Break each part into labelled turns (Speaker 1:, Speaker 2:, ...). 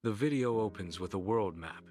Speaker 1: The video opens with a world map,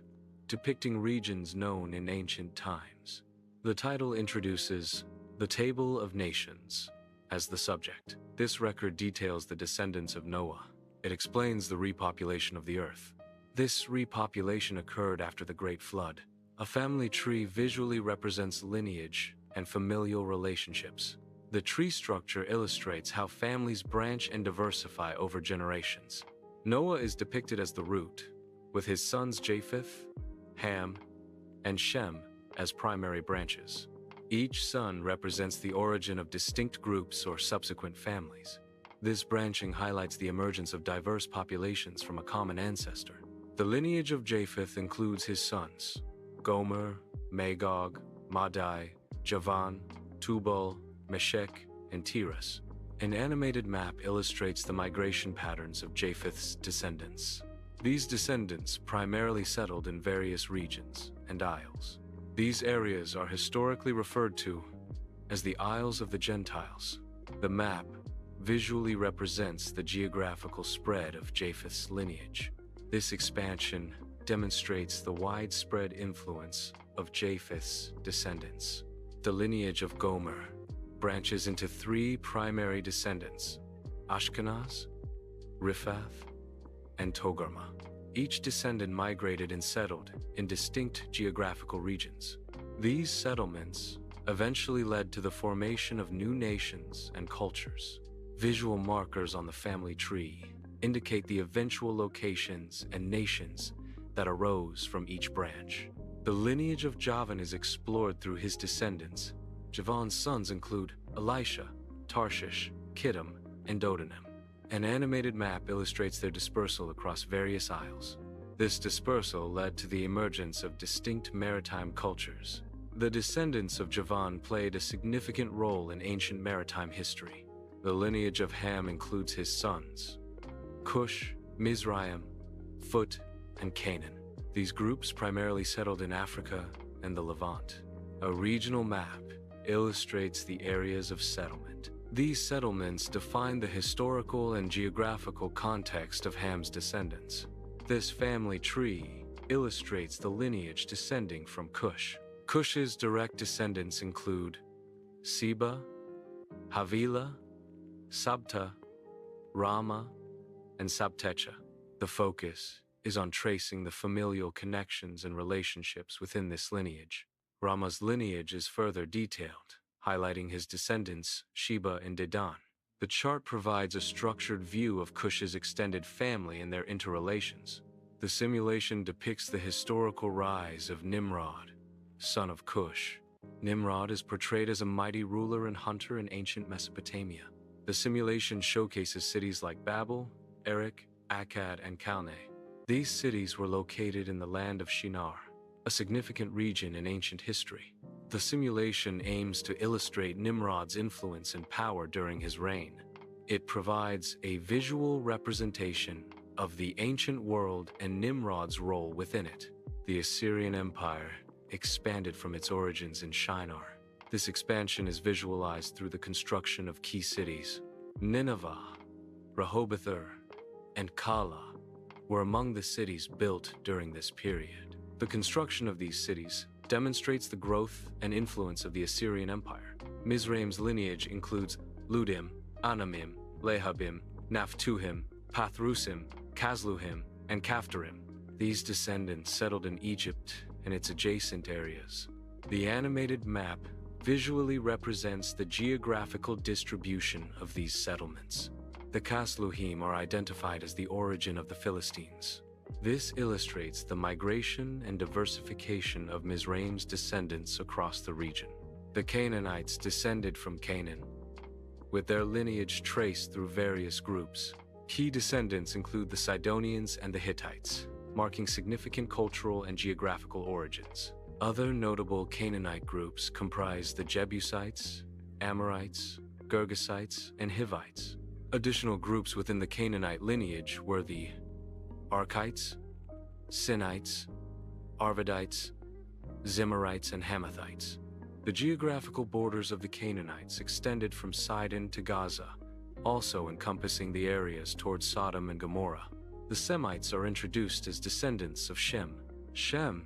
Speaker 1: depicting regions known in ancient times. The title introduces the Table of Nations as the subject. This record details the descendants of Noah. It explains the repopulation of the earth. This repopulation occurred after the Great Flood. A family tree visually represents lineage and familial relationships. The tree structure illustrates how families branch and diversify over generations. Noah is depicted as the root, with his sons Japheth, Ham, and Shem as primary branches. Each son represents the origin of distinct groups or subsequent families. This branching highlights the emergence of diverse populations from a common ancestor. The lineage of Japheth includes his sons, Gomer, Magog, Madai, Javan, Tubal, Meshech, and Tiras. An animated map illustrates the migration patterns of Japheth's descendants. These descendants primarily settled in various regions and isles. These areas are historically referred to as the Isles of the Gentiles. The map visually represents the geographical spread of Japheth's lineage. This expansion demonstrates the widespread influence of Japheth's descendants. The lineage of Gomer branches into three primary descendants: Ashkenaz, Riphath, and Togarmah. Each descendant migrated and settled in distinct geographical regions. These settlements eventually led to the formation of new nations and cultures. Visual markers on the family tree indicate the eventual locations and nations that arose from each branch. The lineage of Javan is explored through his descendants. Javan's sons include Elisha, Tarshish, Kittim, and Dodanim. An animated map illustrates their dispersal across various isles. This dispersal led to the emergence of distinct maritime cultures. The descendants of Javan played a significant role in ancient maritime history. The lineage of Ham includes his sons, Cush, Mizraim, Phut, and Canaan. These groups primarily settled in Africa and the Levant. A regional map illustrates the areas of settlement. These settlements define the historical and geographical context of Ham's descendants. This family tree illustrates the lineage descending from Cush. Cush's direct descendants include Seba, Havilah, Sabta, Rama, and Sabtecha. The focus is on tracing the familial connections and relationships within this lineage. Rama's lineage is further detailed, highlighting his descendants, Sheba and Dedan. The chart provides a structured view of Cush's extended family and their interrelations. The simulation depicts the historical rise of Nimrod, son of Cush. Nimrod is portrayed as a mighty ruler and hunter in ancient Mesopotamia. The simulation showcases cities like Babel, Erech, Akkad, and Calneh. These cities were located in the land of Shinar, a significant region in ancient history. The simulation aims to illustrate Nimrod's influence and power during his reign. It provides a visual representation of the ancient world and Nimrod's role within it. The Assyrian Empire expanded from its origins in Shinar. This expansion is visualized through the construction of key cities. Nineveh, Rehoboth, and Kala were among the cities built during this period. The construction of these cities demonstrates the growth and influence of the Assyrian Empire. Mizraim's lineage includes Ludim, Anamim, Lehabim, Naphtuhim, Pathrusim, Kasluhim, and Caphtorim. These descendants settled in Egypt and its adjacent areas. The animated map visually represents the geographical distribution of these settlements. The Kasluhim are identified as the origin of the Philistines. This illustrates the migration and diversification of Mizraim's descendants across the region. The Canaanites descended from Canaan, with their lineage traced through various groups. Key descendants include the Sidonians and the Hittites, marking significant cultural and geographical origins. Other notable Canaanite groups comprise the Jebusites, Amorites, Girgasites, and Hivites. Additional groups within the Canaanite lineage were the Arkites, Sinites, Arvadites, Zimrites, and Hamathites. The geographical borders of the Canaanites extended from Sidon to Gaza, also encompassing the areas towards Sodom and Gomorrah. The Semites are introduced as descendants of Shem. Shem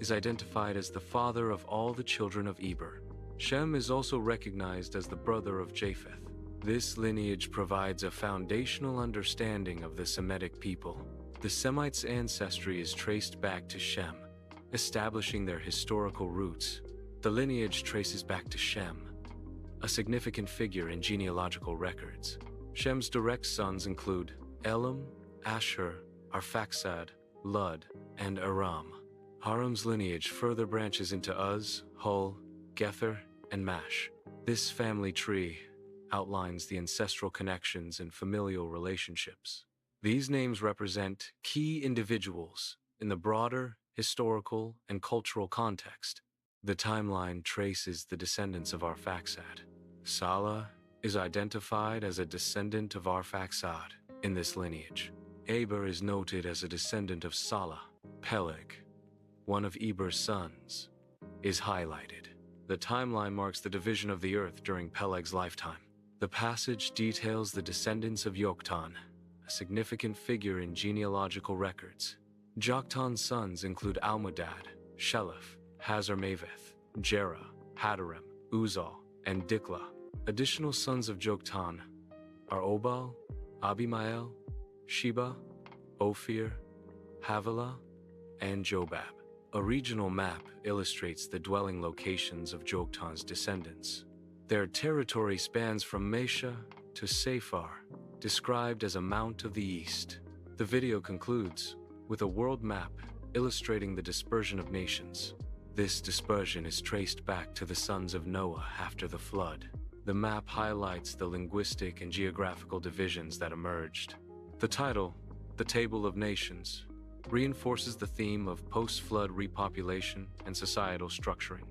Speaker 1: is identified as the father of all the children of Eber. Shem is also recognized as the brother of Japheth. This lineage provides a foundational understanding of the Semitic people. The Semites' ancestry is traced back to Shem, establishing their historical roots. The lineage traces back to Shem, a significant figure in genealogical records. Shem's direct sons include Elam, Ashur, Arphaxad, Lud, and Aram. Aram's lineage further branches into Uz, Hul, Gether, and Mash. This family tree outlines the ancestral connections and familial relationships. These names represent key individuals in the broader historical and cultural context. The timeline traces the descendants of Arphaxad. Salah is identified as a descendant of Arphaxad in this lineage. Eber is noted as a descendant of Salah. Peleg, one of Eber's sons, is highlighted. The timeline marks the division of the earth during Peleg's lifetime. The passage details the descendants of Yoktan, a significant figure in genealogical records. Joktan's sons include Almodad, Sheleph, Hazarmaveth, Jerah, Hadaram, Uzal, and Dikla. Additional sons of Joktan are Obal, Abimael, Sheba, Ophir, Havilah, and Jobab. A regional map illustrates the dwelling locations of Joktan's descendants. Their territory spans from Mesha to Sephar, described as a Mount of the East. The video concludes with a world map illustrating the dispersion of nations. This dispersion is traced back to the sons of Noah after the flood. The map highlights the linguistic and geographical divisions that emerged. The title, The Table of Nations, reinforces the theme of post-flood repopulation and societal structuring.